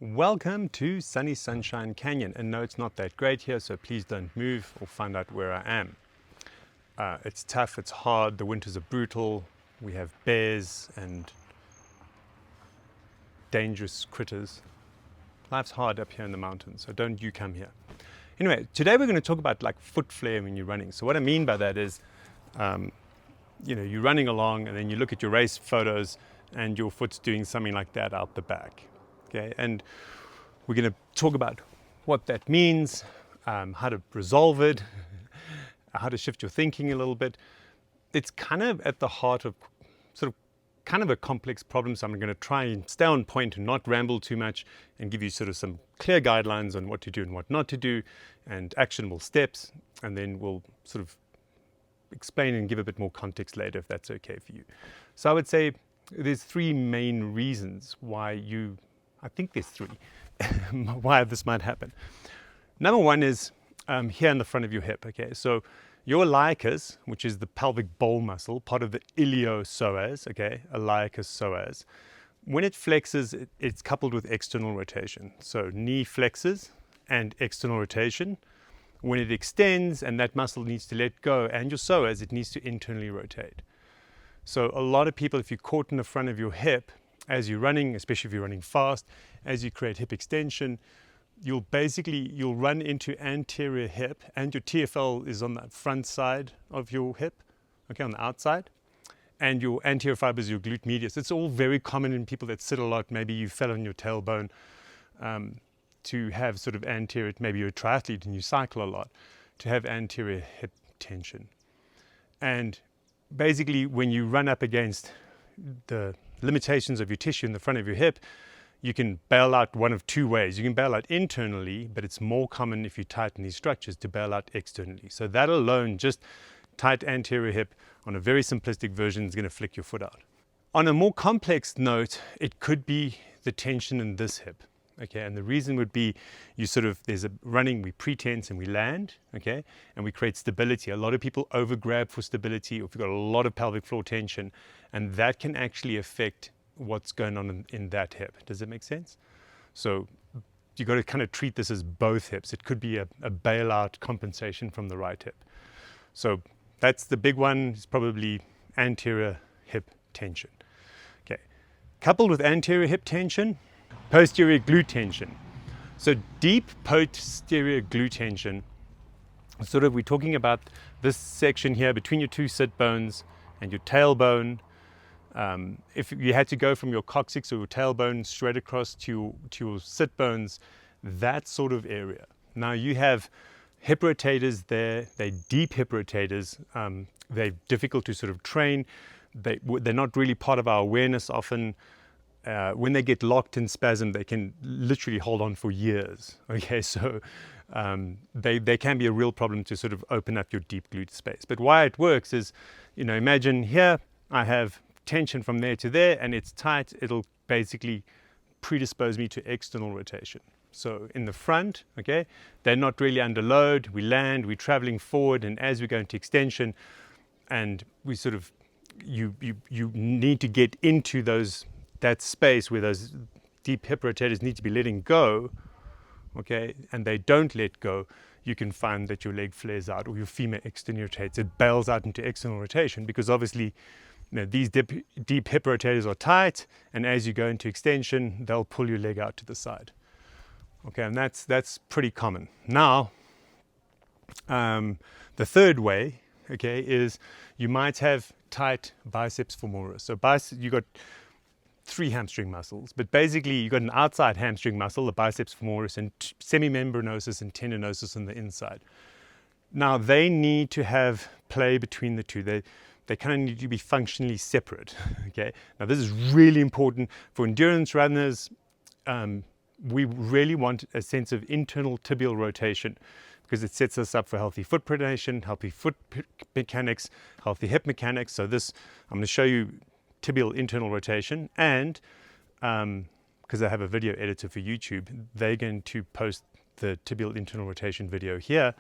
Welcome to sunny Sunshine Canyon, and no, it's not that great here, so please don't move or find out where I am. It's tough, it's hard, the winters are brutal, we have bears and dangerous critters. Life's hard up here in the mountains, so don't you come here. Anyway, today we're going to talk about like foot flare when you're running. So what I mean by that is, you're running along and then you look at your race photos and your foot's doing something like that out the back. Okay, and we're going to talk about what that means, how to resolve it, how to shift your thinking a little bit. It's kind of at the heart of kind of a complex problem, so I'm going to try and stay on point and not ramble too much and give you sort of some clear guidelines on what to do and what not to do and actionable steps, and then we'll sort of explain and give a bit more context later if that's okay for you. So I would say there's three main reasons why I think there's three, why this might happen. Number one is here in the front of your hip, okay? So your iliacus, which is the pelvic bowl muscle, part of the iliopsoas, okay, iliacus psoas, when it flexes, it's coupled with external rotation. So knee flexes and external rotation. When it extends and that muscle needs to let go, and your psoas, it needs to internally rotate. So a lot of people, if you're caught in the front of your hip, as you're running, especially if you're running fast, as you create hip extension, you'll run into anterior hip, and your TFL is on the front side of your hip, okay, on the outside, and your anterior fibers, your glute medius. It's all very common in people that sit a lot. Maybe you fell on your tailbone, to have sort of anterior, maybe you're a triathlete and you cycle a lot, to have anterior hip tension. And basically when you run up against the limitations of your tissue in the front of your hip, you can bail out one of two ways. You can bail out internally, but it's more common if you tighten these structures to bail out externally. So that alone, just tight anterior hip on a very simplistic version, is going to flick your foot out. On a more complex note, it could be the tension in this hip. Okay, and the reason would be there's a running, we pre-tense and we land, okay, and we create stability. A lot of people over grab for stability, or if you've got a lot of pelvic floor tension, and that can actually affect what's going on in that hip. Does it make sense? So you got to kind of treat this as both hips. It could be a bailout compensation from the right hip. So that's the big one, is probably anterior hip tension. Okay, coupled with anterior hip tension, posterior glute tension. So deep posterior glute tension, we're talking about this section here between your two sit bones and your tailbone. If you had to go from your coccyx or your tailbone straight across to your sit bones, that sort of area. Now you have hip rotators there, they're deep hip rotators, they're difficult to sort of train, they're not really part of our awareness often. When they get locked in spasm, they can literally hold on for years. Okay, so they can be a real problem to sort of open up your deep glute space. But why it works is, imagine here I have tension from there to there and it's tight. It'll basically predispose me to external rotation. So in the front, okay, they're not really under load. We land, we're traveling forward, and as we go into extension, and we sort of you need to get into that space where those deep hip rotators need to be letting go, okay, and they don't let go, you can find that your leg flares out or your femur externiorates. It bails out into external rotation because obviously these deep hip rotators are tight, and as you go into extension, they'll pull your leg out to the side. Okay, and that's pretty common. Now, the third way, okay, is you might have tight biceps femoris. So you got three hamstring muscles, but basically you've got an outside hamstring muscle, the biceps femoris, and semimembranosus and tendinosus on the inside. Now they need to have play between the two. They kind of need to be functionally separate. Okay. Now this is really important for endurance runners. We really want a sense of internal tibial rotation because it sets us up for healthy foot pronation, healthy foot mechanics, healthy hip mechanics. So I'm going to show you tibial internal rotation, and because I have a video editor for YouTube, they're going to post the tibial internal rotation video here.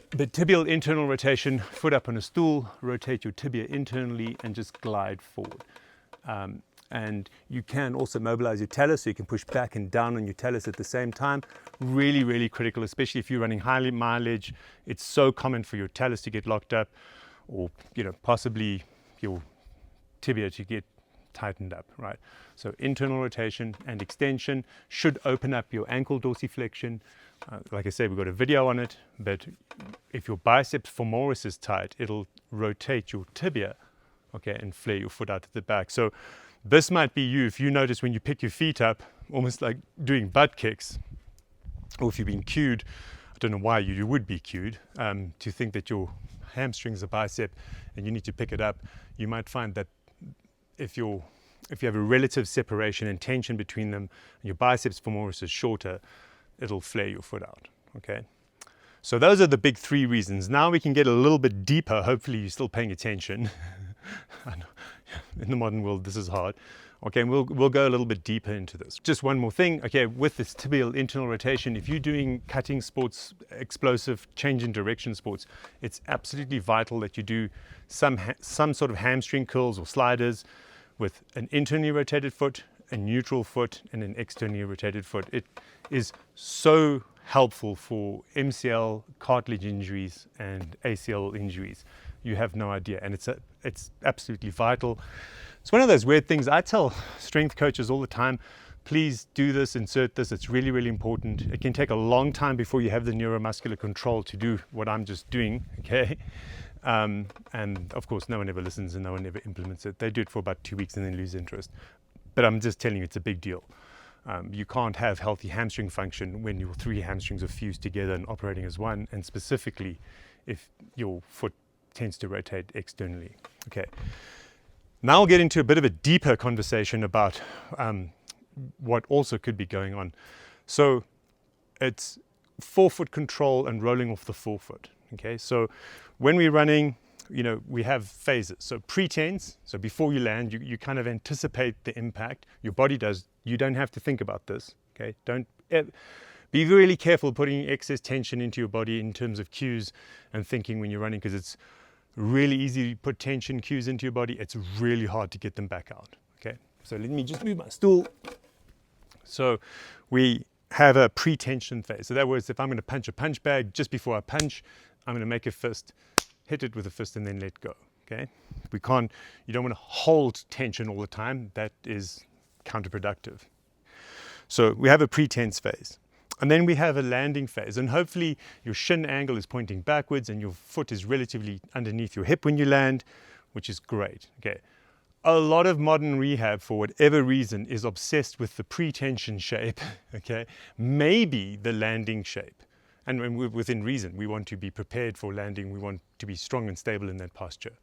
The tibial internal rotation, foot up on a stool, rotate your tibia internally and just glide forward. And you can also mobilize your talus, so you can push back and down on your talus at the same time. Really, really critical, especially if you're running high mileage. It's so common for your talus to get locked up, or possibly your tibia to get tightened up, right? So internal rotation and extension should open up your ankle dorsiflexion. Like I said, we've got a video on it, but if your biceps femoris is tight, it'll rotate your tibia, okay, and flare your foot out at the back. So this might be you if you notice when you pick your feet up, almost like doing butt kicks, or if you've been cued, I don't know why you would be cued, to think that your hamstring's a bicep and you need to pick it up. You might find that if you have a relative separation and tension between them, and your biceps femoris is shorter, it'll flare your foot out, okay? So those are the big three reasons. Now we can get a little bit deeper. Hopefully you're still paying attention. I know, in the modern world, this is hard. Okay, we'll go a little bit deeper into this. Just one more thing, okay, with this tibial internal rotation, if you're doing cutting sports, explosive, change in direction sports, it's absolutely vital that you do some sort of hamstring curls or sliders with an internally rotated foot, a neutral foot, and an externally rotated foot. It is so helpful for MCL, cartilage injuries, and ACL injuries. You have no idea, and it's absolutely vital. It's one of those weird things. I tell strength coaches all the time, please do this, insert this. It's really, really important. It can take a long time before you have the neuromuscular control to do what I'm just doing, okay? And of course, no one ever listens and no one ever implements it. They do it for about 2 weeks and then lose interest. But I'm just telling you, it's a big deal. You can't have healthy hamstring function when your 3 hamstrings are fused together and operating as one, and specifically if your foot tends to rotate externally. Okay. Now I'll get into a bit of a deeper conversation about what also could be going on. So it's forefoot control and rolling off the forefoot. Okay, so when we're running, we have phases. So pre-tense, so before you land, you kind of anticipate the impact. Your body does. You don't have to think about this. Okay, be really careful putting excess tension into your body in terms of cues and thinking when you're running, because it's really easy to put tension cues into your body. It's really hard to get them back out. Okay, so let me just move my stool. So we have a pre-tension phase. So that was, if I'm going to punch a punch bag, just before I punch, I'm going to make a fist, hit it with a fist, and then let go. Okay, you don't want to hold tension all the time. That is counterproductive. So we have a pre-tense phase. And then we have a landing phase, and hopefully your shin angle is pointing backwards and your foot is relatively underneath your hip when you land, which is great. Okay. A lot of modern rehab, for whatever reason, is obsessed with the pre-tension shape, okay, maybe the landing shape. And within reason, we want to be prepared for landing. We want to be strong and stable in that posture.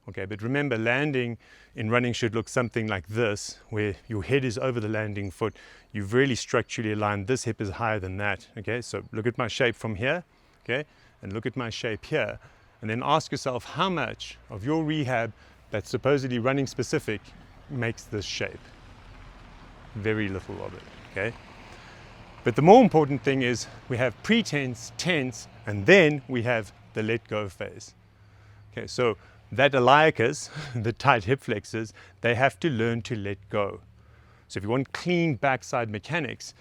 Okay, but remember, landing in running should look something like this, where your head is over the landing foot. You've really structurally aligned. This hip is higher than that. Okay, so look at my shape from here, okay, and look at my shape here. And then ask yourself how much of your rehab that's supposedly running specific makes this shape. Very little of it, okay? But the more important thing is we have pre-tense, tense, and then we have the let go phase. Okay, so that iliacus, the tight hip flexors, they have to learn to let go. So if you want clean backside mechanics,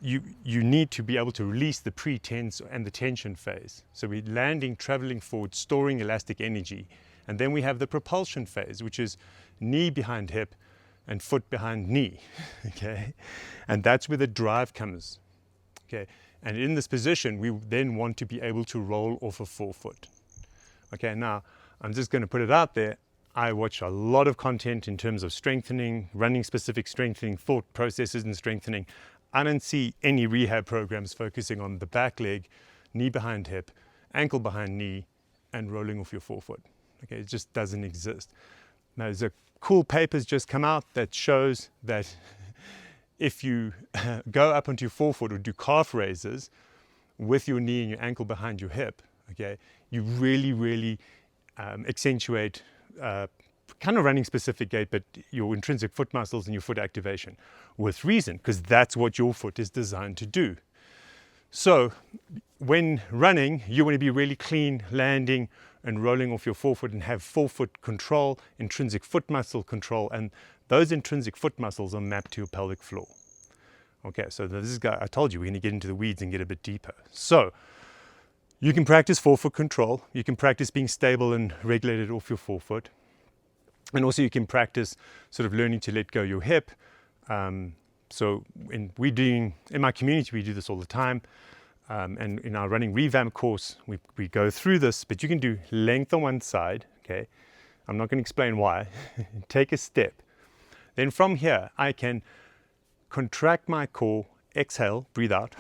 you need to be able to release the pre-tense and the tension phase. So we're landing, traveling forward, storing elastic energy. And then we have the propulsion phase, which is knee behind hip and foot behind knee, okay? And that's where the drive comes, okay? And in this position, we then want to be able to roll off a forefoot. Okay, now, I'm just going to put it out there. I watch a lot of content in terms of strengthening, running specific strengthening, thought processes and strengthening. I don't see any rehab programs focusing on the back leg, knee behind hip, ankle behind knee, and rolling off your forefoot. Okay, it just doesn't exist. Now, there's a cool paper's just come out that shows that if you go up onto your forefoot or do calf raises with your knee and your ankle behind your hip, okay, you really accentuate kind of running specific gait, but your intrinsic foot muscles and your foot activation with reason, because that's what your foot is designed to do. So when running, you want to be really clean, landing, and rolling off your forefoot and have forefoot control, intrinsic foot muscle control, and those intrinsic foot muscles are mapped to your pelvic floor. Okay, so this is, I told you, we're going to get into the weeds and get a bit deeper. So you can practice forefoot control, you can practice being stable and regulated off your forefoot, and also you can practice sort of learning to let go your hip. So in my community, we do this all the time. And in our running Revamp course, we go through this, but you can do length on one side, okay? I'm not going to explain why. Take a step. Then from here, I can contract my core, exhale, breathe out,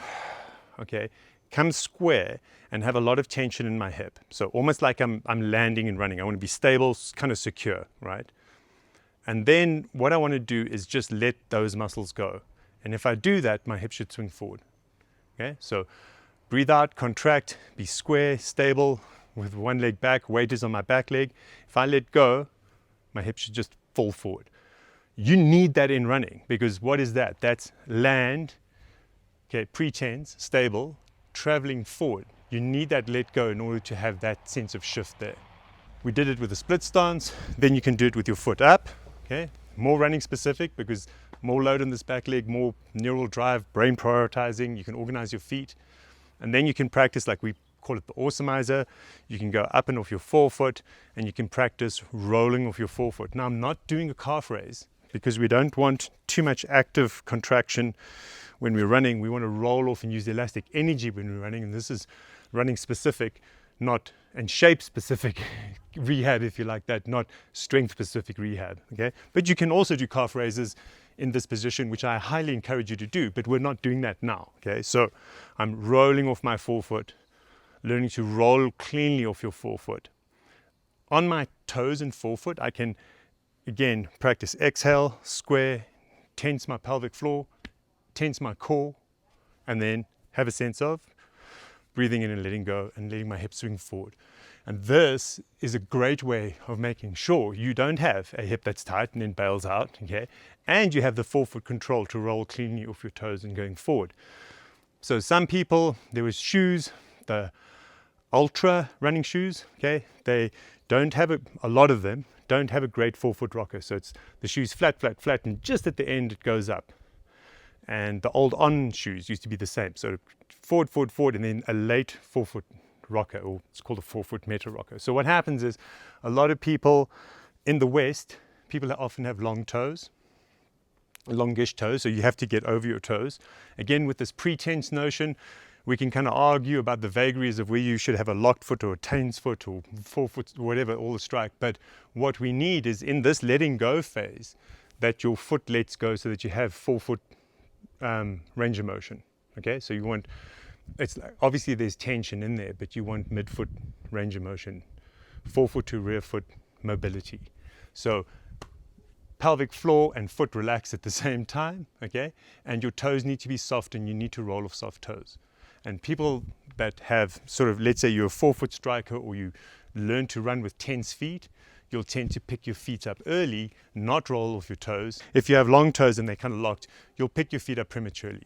okay? Come square and have a lot of tension in my hip. So almost like I'm landing and running. I want to be stable, kind of secure, right? And then what I want to do is just let those muscles go. And if I do that, my hip should swing forward, okay? So breathe out, contract, be square, stable, with one leg back, weight is on my back leg. If I let go, my hip should just fall forward. You need that in running, because what is that? That's land, okay, pre-tense, stable, traveling forward. You need that let go in order to have that sense of shift there. We did it with a split stance, then you can do it with your foot up, okay? More running specific, because more load on this back leg, more neural drive, brain prioritizing, you can organize your feet. And then you can practice, like we call it the Awesomeizer. You can go up and off your forefoot, and you can practice rolling off your forefoot. Now, I'm not doing a calf raise because we don't want too much active contraction when we're running. We want to roll off and use the elastic energy when we're running. And this is running specific, and shape specific rehab, if you like that, not strength specific rehab. Okay, but you can also do calf raises in this position, which I highly encourage you to do, but we're not doing that now. Okay, so I'm rolling off my forefoot, learning to roll cleanly off your forefoot. On my toes and forefoot, I can again practice exhale, square, tense my pelvic floor, tense my core, and then have a sense of breathing in and letting go and letting my hips swing forward. And this is a great way of making sure you don't have a hip that's tight and then bails out, okay? And you have the forefoot control to roll cleanly off your toes and going forward. So some people, there was shoes, the ultra running shoes, okay? They don't have a lot of them don't have a great forefoot rocker. So it's the shoes flat, flat, flat, and just at the end it goes up. And the old On shoes used to be the same. So forward, forward, forward, and then a late forefoot rocker, or it's called a forefoot meta rocker. So what happens is a lot of people in the West, people often have long toes, longish toes, so you have to get over your toes. Again, with this pre-tense notion, we can kind of argue about the vagaries of where you should have a locked foot or a tense foot or forefoot, whatever, all the strike. But what we need is in this letting go phase that your foot lets go so that you have forefoot range of motion. Okay, so you want, it's like, obviously there's tension in there, but you want midfoot range of motion, forefoot to rear foot mobility. So pelvic floor and foot relax at the same time, okay? And your toes need to be soft, and you need to roll off soft toes. And people that have sort of, let's say you're a forefoot striker, or you learn to run with tense feet, you'll tend to pick your feet up early, not roll off your toes. If you have long toes and they're kind of locked, you'll pick your feet up prematurely.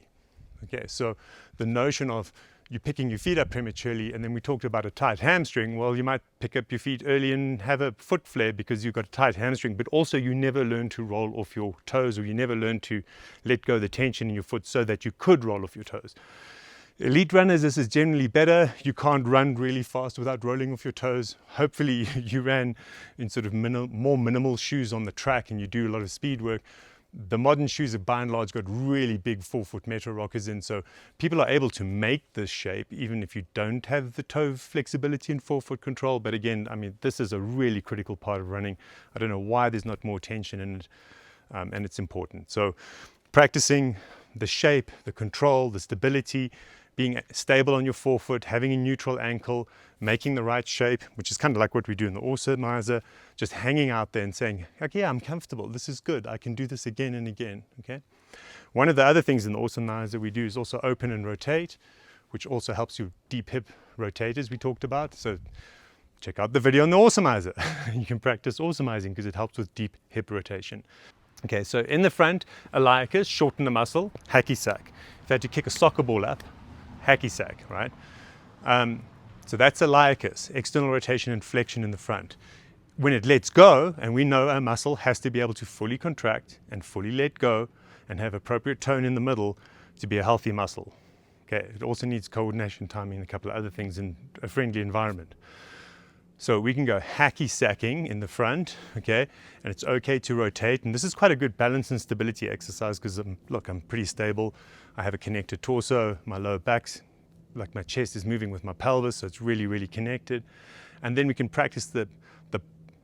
Okay, so the notion of you picking your feet up prematurely, and then we talked about a tight hamstring. Well, you might pick up your feet early and have a foot flare because you've got a tight hamstring, but also you never learn to roll off your toes, or you never learn to let go the tension in your foot so that you could roll off your toes. Elite runners, this is generally better. You can't run really fast without rolling off your toes. Hopefully you ran in sort of more minimal shoes on the track and you do a lot of speed work. The modern shoes have by and large got really big forefoot meta rockers in, so people are able to make this shape even if you don't have the toe flexibility and forefoot control. But again, I mean, this is a really critical part of running. I don't know why there's not more tension in it, and it's important. So practicing the shape, the control, the stability, being stable on your forefoot, having a neutral ankle, making the right shape, which is kind of like what we do in the Awesomeizer, just hanging out there and saying, okay, yeah, I'm comfortable, this is good, I can do this again and again, okay? One of the other things in the Awesomeizer we do is also open and rotate, which also helps you deep hip rotate, as we talked about. So check out the video on the Awesomeizer. You can practice Awesomizing because it helps with deep hip rotation. Okay, so in the front, iliacus, shorten the muscle, hacky sack. If you had to kick a soccer ball up, hacky sack, right? So that's iliacus, external rotation and flexion in the front. When it lets go, and we know a muscle has to be able to fully contract and fully let go and have appropriate tone in the middle to be a healthy muscle. Okay, it also needs coordination, timing, and a couple of other things in a friendly environment. So we can go hacky sacking in the front, okay, and it's okay to rotate. And this is quite a good balance and stability exercise because look, I'm pretty stable. I have a connected torso, my lower back's, like my chest is moving with my pelvis, so it's really, really connected. And then we can practice the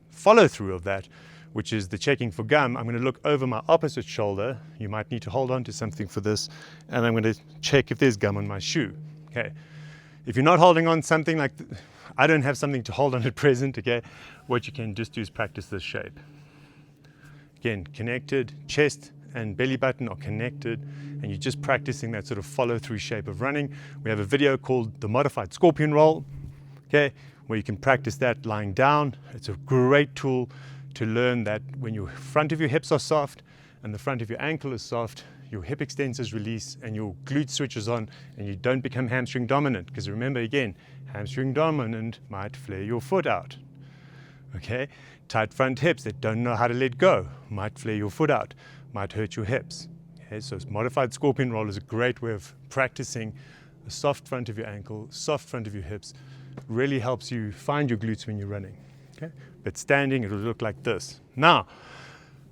follow through of that, which is the checking for gum. I'm going to look over my opposite shoulder. You might need to hold on to something for this. And I'm going to check if there's gum on my shoe. Okay. If you're not holding on something like, I don't have something to hold on at present, okay, what you can just do is practice this shape. Again, connected, chest and belly button are connected, and you're just practicing that sort of follow through shape of running. We have a video called the modified scorpion roll, okay, where you can practice that lying down. It's a great tool to learn that when your front of your hips are soft and the front of your ankle is soft, your hip extensors release and your glute switches on and you don't become hamstring dominant. Because remember again, hamstring dominant might flare your foot out. Okay, tight front hips that don't know how to let go might flare your foot out, might hurt your hips. Okay, so modified scorpion roll is a great way of practicing the soft front of your ankle, soft front of your hips. Really helps you find your glutes when you're running. Okay, but standing it will look like this. Now,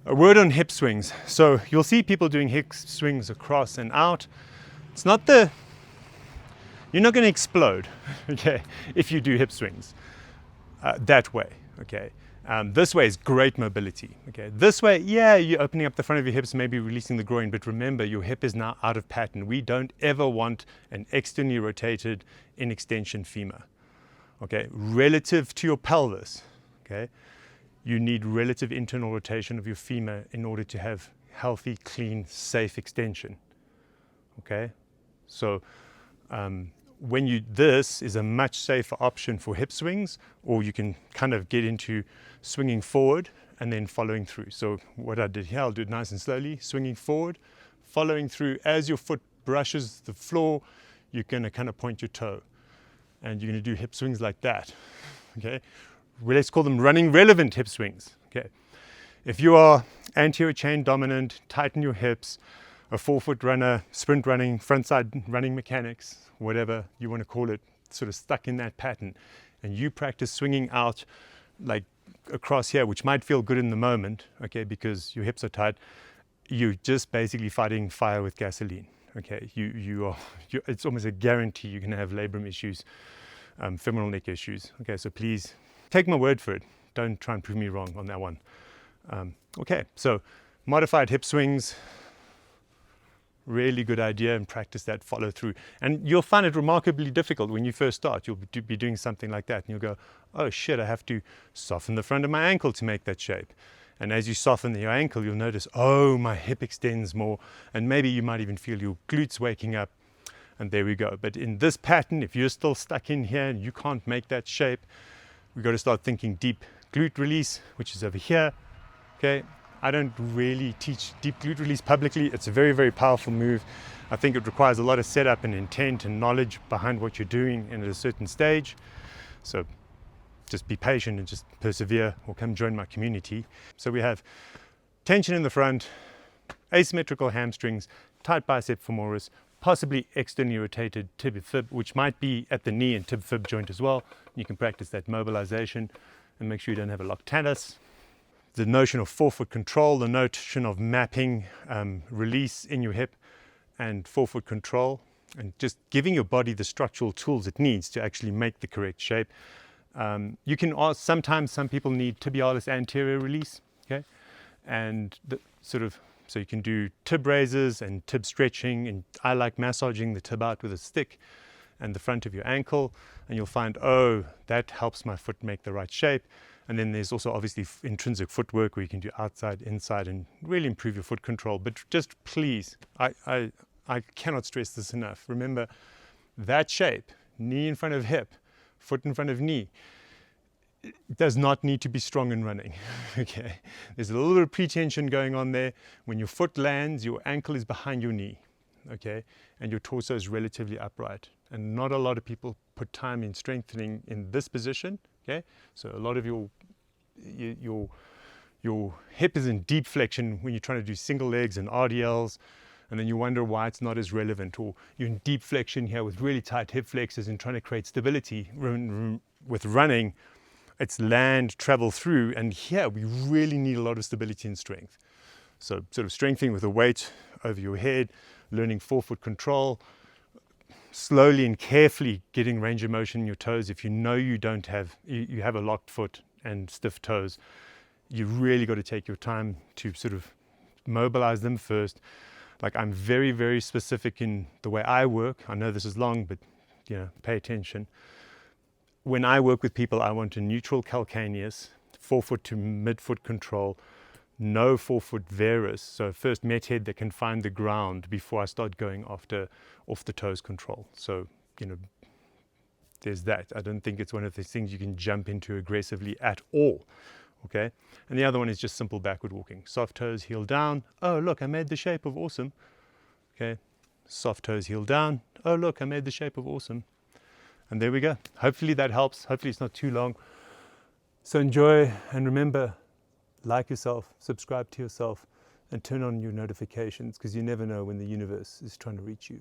a word on hip swings. So you'll see people doing hip swings across and out. It's not the, you're not going to explode, okay, if you do hip swings that way, okay. This way is great mobility, okay. This way, yeah, you're opening up the front of your hips, maybe releasing the groin, but remember your hip is now out of pattern. We don't ever want an externally rotated in extension femur, okay, relative to your pelvis, okay. You need relative internal rotation of your femur in order to have healthy, clean, safe extension. Okay, so this is a much safer option for hip swings, or you can kind of get into swinging forward and then following through. So what I did here, I'll do it nice and slowly, swinging forward, following through. As your foot brushes the floor, you're going to kind of point your toe, and you're going to do hip swings like that. Okay. Let's call them running relevant hip swings. Okay, if you are anterior chain dominant, tighten your hips, a forefoot runner, sprint running, front side running mechanics, whatever you want to call it, sort of stuck in that pattern, and you practice swinging out like across here, which might feel good in the moment, okay, because your hips are tight, you're just basically fighting fire with gasoline. Okay, it's almost a guarantee you're going to have labrum issues, femoral neck issues. Okay, so please take my word for it. Don't try and prove me wrong on that one. Okay, so modified hip swings, really good idea, and practice that follow through. And you'll find it remarkably difficult when you first start. You'll be doing something like that and you'll go, oh shit, I have to soften the front of my ankle to make that shape. And as you soften your ankle, you'll notice, oh, my hip extends more. And maybe you might even feel your glutes waking up. And there we go. But in this pattern, if you're still stuck in here and you can't make that shape, we've got to start thinking deep glute release, which is over here. Okay, I don't really teach deep glute release publicly. It's a very, very powerful move. I think it requires a lot of setup and intent and knowledge behind what you're doing and at a certain stage. So just be patient and just persevere, or come join my community. So we have tension in the front, asymmetrical hamstrings, tight bicep femoris, possibly externally rotated tib fib, which might be at the knee and tib fib joint as well. You can practice that mobilization and make sure you don't have a locked talus. The notion of forefoot control, the notion of mapping release in your hip and forefoot control, and just giving your body the structural tools it needs to actually make the correct shape. You can ask, sometimes some people need tibialis anterior release, okay, and so you can do tib raises and tib stretching, and I like massaging the tib out with a stick and the front of your ankle, and you'll find, oh, that helps my foot make the right shape. And then there's also obviously intrinsic footwork where you can do outside, inside, and really improve your foot control. But just please, I cannot stress this enough. Remember that shape, knee in front of hip, foot in front of knee, it does not need to be strong in running. Okay, there's a little bit of pretension going on there. When your foot lands, your ankle is behind your knee. okay, and your torso is relatively upright. And not a lot of people put time in strengthening in this position, okay? So a lot of your hip is in deep flexion when you're trying to do single legs and RDLs, and then you wonder why it's not as relevant. Or you're in deep flexion here with really tight hip flexors and trying to create stability. With running, it's land, travel through, and here we really need a lot of stability and strength. So sort of strengthening with a weight over your head, learning forefoot control, slowly and carefully getting range of motion in your toes. If you know you have a locked foot and stiff toes, you really got to take your time to sort of mobilize them first. Like, I'm very, very specific in the way I work. I know this is long, but pay attention. When I work with people, I want a neutral calcaneus, forefoot to midfoot control, no forefoot varus, so first met head that can find the ground before I start going after off the toes control. So, there's that. I don't think it's one of those things you can jump into aggressively at all, okay? And the other one is just simple backward walking. Soft toes, heel down. Oh, look, I made the shape of awesome, okay? Soft toes, heel down. Oh, look, I made the shape of awesome. And there we go. Hopefully that helps. Hopefully it's not too long. So enjoy, and remember, like yourself, subscribe to yourself, and turn on your notifications, because you never know when the universe is trying to reach you.